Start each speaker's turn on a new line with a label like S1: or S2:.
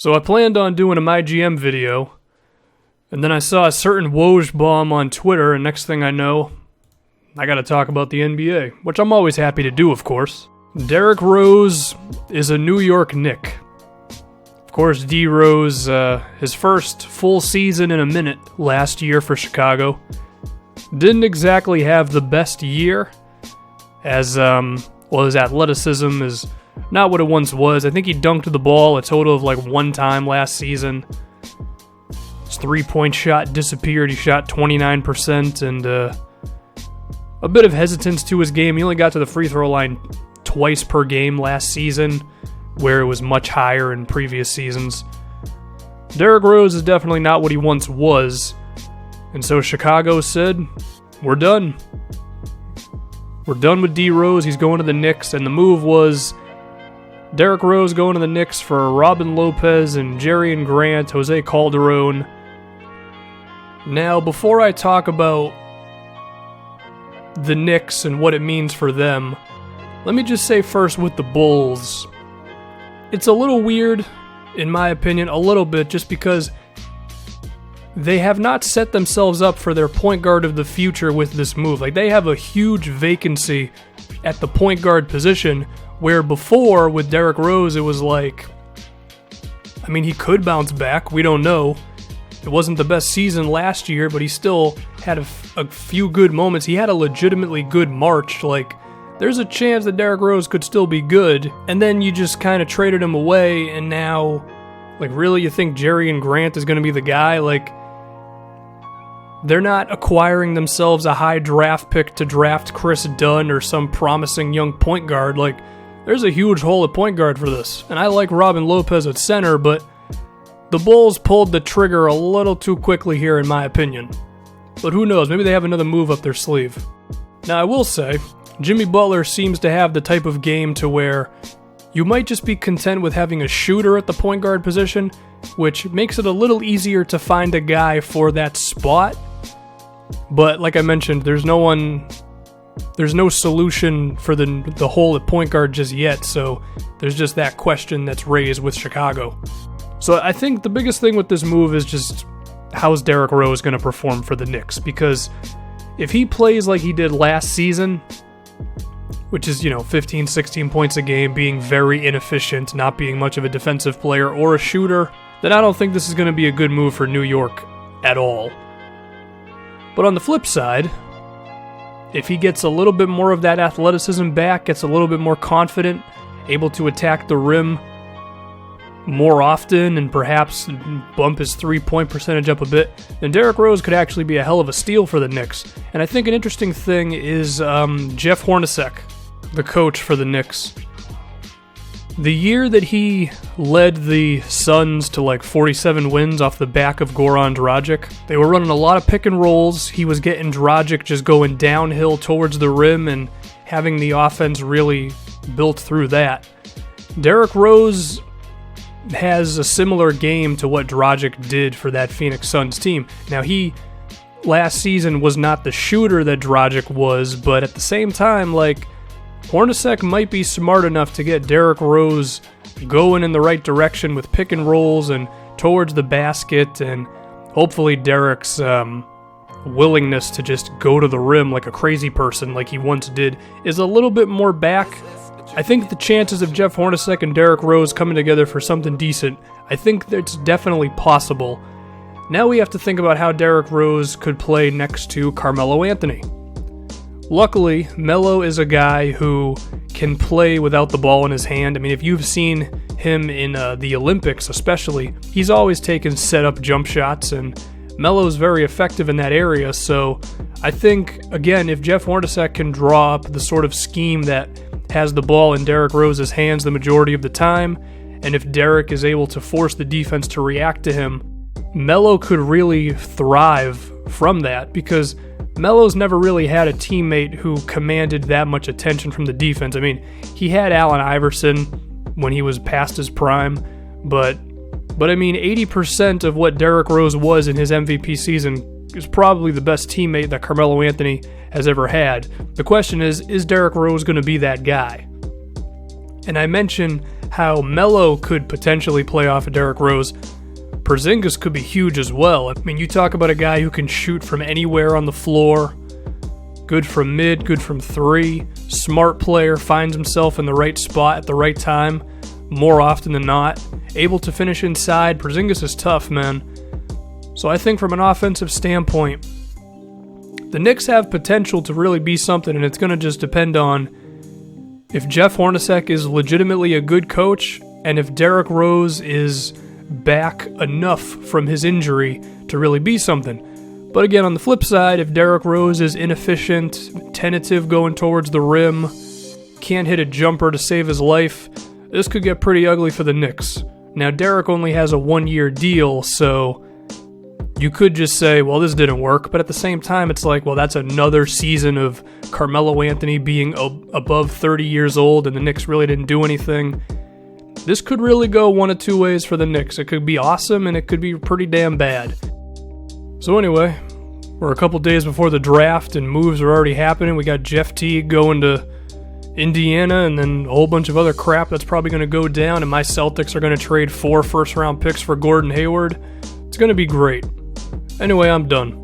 S1: So I planned on doing a My GM video, and then I saw a certain Woj bomb on Twitter, and next thing I know, I gotta talk about the NBA, which I'm always happy to do, of course. Derrick Rose is a New York Knick. Of course, D Rose, his first full season in a minute last year for Chicago, didn't exactly have the best year, as, his athleticism is not what it once was. I think he dunked the ball a total of like one time last season. His three-point shot disappeared. He shot 29%, and a bit of hesitance to his game. He only got to the free throw line twice per game last season, where it was much higher in previous seasons. Derrick Rose is definitely not what he once was, and so Chicago said, we're done. We're done with D Rose. He's going to the Knicks, and the move was Derrick Rose going to the Knicks for Robin Lopez and Jerrion Grant, Jose Calderon. Now, before I talk about the Knicks and what it means for them, let me just say first with the Bulls, it's a little weird, in my opinion, a little bit, just because they have not set themselves up for their point guard of the future with this move. Like, they have a huge vacancy at the point guard position, where before, with Derrick Rose, it was like, I mean, he could bounce back, we don't know. It wasn't the best season last year, but he still had a few good moments. He had a legitimately good March. Like, there's a chance that Derrick Rose could still be good, and then you just kind of traded him away, and now, like, really, you think Jerrion Grant is going to be the guy? Like, they're not acquiring themselves a high draft pick to draft Chris Dunn or some promising young point guard. Like, there's a huge hole at point guard for this. And I like Robin Lopez at center, but the Bulls pulled the trigger a little too quickly here, in my opinion. But who knows, maybe they have another move up their sleeve. Now, I will say, Jimmy Butler seems to have the type of game to where you might just be content with having a shooter at the point guard position, which makes it a little easier to find a guy for that spot. But like I mentioned, there's no solution for the hole at point guard just yet, so there's just that question that's raised with Chicago. So I think the biggest thing with this move is just how's Derrick Rose going to perform for the Knicks, because if he plays like he did last season, which is, 15, 16 points a game, being very inefficient, not being much of a defensive player or a shooter, then I don't think this is going to be a good move for New York at all. But on the flip side, if he gets a little bit more of that athleticism back, gets a little bit more confident, able to attack the rim more often, and perhaps bump his three-point percentage up a bit, then Derrick Rose could actually be a hell of a steal for the Knicks. And I think an interesting thing is Jeff Hornacek, the coach for the Knicks. The year that he led the Suns to like 47 wins off the back of Goran Dragic, they were running a lot of pick and rolls. He was getting Dragic just going downhill towards the rim and having the offense really built through that. Derrick Rose has a similar game to what Dragic did for that Phoenix Suns team. Now, he last season was not the shooter that Dragic was, but at the same time, like, Hornacek might be smart enough to get Derrick Rose going in the right direction with pick and rolls and towards the basket, and hopefully Derrick's willingness to just go to the rim like a crazy person like he once did is a little bit more back. I think the chances of Jeff Hornacek and Derrick Rose coming together for something decent, I think that's definitely possible. Now we have to think about how Derrick Rose could play next to Carmelo Anthony. Luckily, Melo is a guy who can play without the ball in his hand. I mean, if you've seen him in the Olympics especially, he's always taken set-up jump shots, and Melo's very effective in that area. So I think, again, if Jeff Hornacek can draw up the sort of scheme that has the ball in Derrick Rose's hands the majority of the time, and if Derrick is able to force the defense to react to him, Melo could really thrive from that, because Melo's never really had a teammate who commanded that much attention from the defense. I mean, he had Allen Iverson when he was past his prime, but I mean, 80% of what Derrick Rose was in his MVP season is probably the best teammate that Carmelo Anthony has ever had. The question is Derrick Rose going to be that guy? And I mention how Melo could potentially play off of Derrick Rose, Porzingis could be huge as well. I mean, you talk about a guy who can shoot from anywhere on the floor, good from mid, good from three, smart player, finds himself in the right spot at the right time more often than not, able to finish inside. Porzingis is tough, man. So I think from an offensive standpoint, the Knicks have potential to really be something, and it's going to just depend on if Jeff Hornacek is legitimately a good coach and if Derrick Rose is back enough from his injury to really be something. But again, on the flip side, if Derrick Rose is inefficient, tentative going towards the rim, can't hit a jumper to save his life, this could get pretty ugly for the Knicks. Now, Derrick only has a 1-year deal, so you could just say, well, this didn't work, but at the same time, it's like, well, that's another season of Carmelo Anthony being above 30 years old, and the Knicks really didn't do anything. This could really go one of two ways for the Knicks. It could be awesome, and it could be pretty damn bad. So anyway, we're a couple days before the draft, and moves are already happening. We got Jeff Teague going to Indiana, and then a whole bunch of other crap that's probably going to go down, and my Celtics are going to trade 4 first-round picks for Gordon Hayward. It's going to be great. Anyway, I'm done.